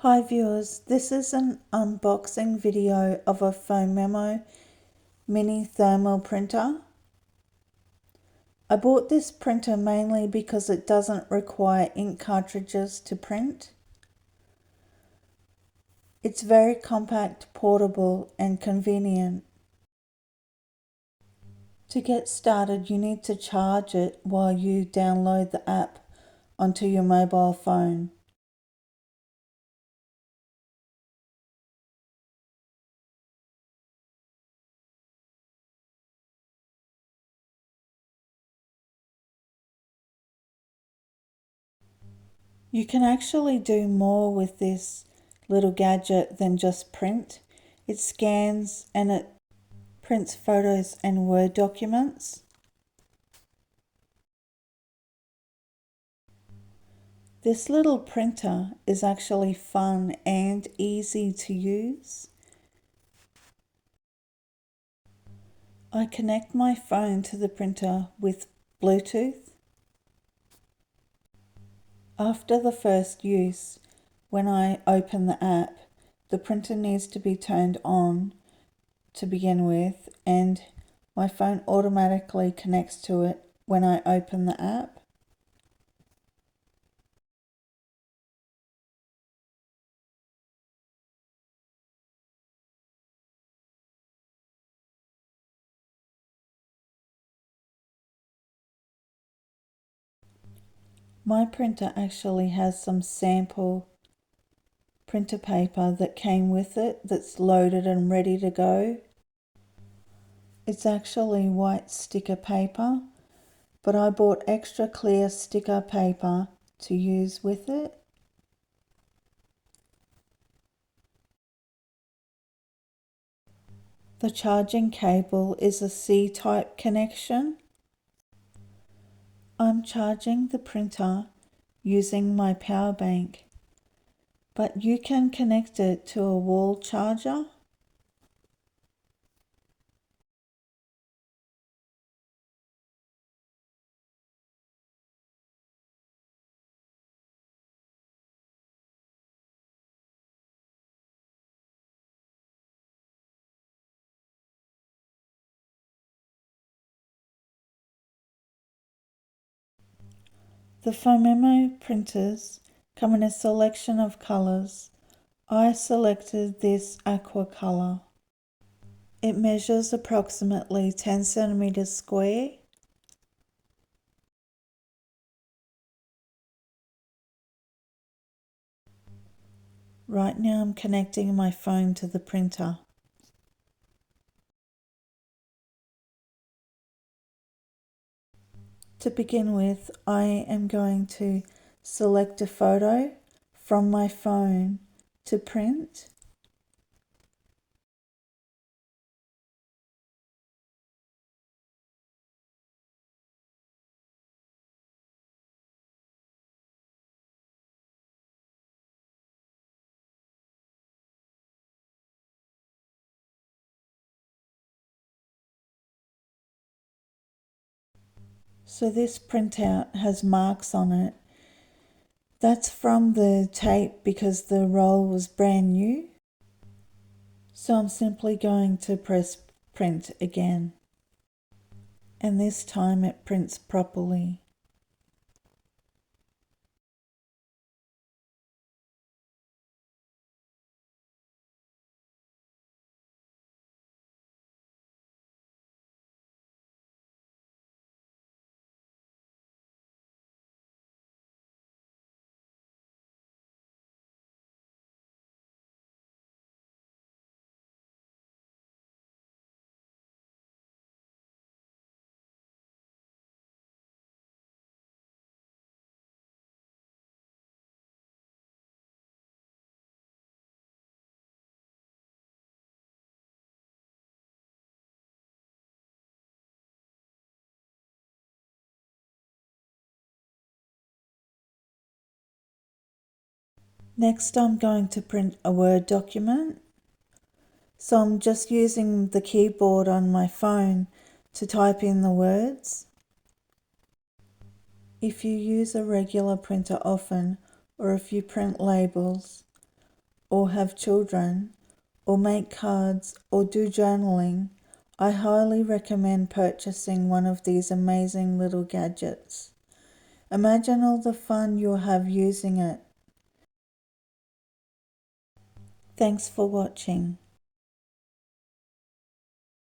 Hi viewers, this is an unboxing video of a PhoneMemo mini thermal printer. I bought this printer mainly because it doesn't require ink cartridges to print. It's very compact, portable and convenient. To get started, you need to charge it while you download the app onto your mobile phone. You can actually do more with this little gadget than just print. It scans and it prints photos and Word documents. This little printer is actually fun and easy to use. I connect my phone to the printer with Bluetooth. After the first use, when I open the app, the printer needs to be turned on to begin with, and my phone automatically connects to it when I open the app. My printer actually has some sample printer paper that came with it that's loaded and ready to go. It's actually white sticker paper, but I bought extra clear sticker paper to use with it. The charging cable is a C-type connection. I'm charging the printer using my power bank, but you can connect it to a wall charger. The PhoneMemo printers come in a selection of colours. I selected this aqua colour. It measures approximately 10 centimeters square. Right now I'm connecting my phone to the printer. To begin with, I am going to select a photo from my phone to print. So this printout has marks on it. That's from the tape because the roll was brand new. So I'm simply going to press print again. And this time it prints properly. Next I'm going to print a Word document. So I'm just using the keyboard on my phone to type in the words. If you use a regular printer often, or if you print labels, or have children, or make cards, or do journaling, I highly recommend purchasing one of these amazing little gadgets. Imagine all the fun you'll have using it. Thanks for watching.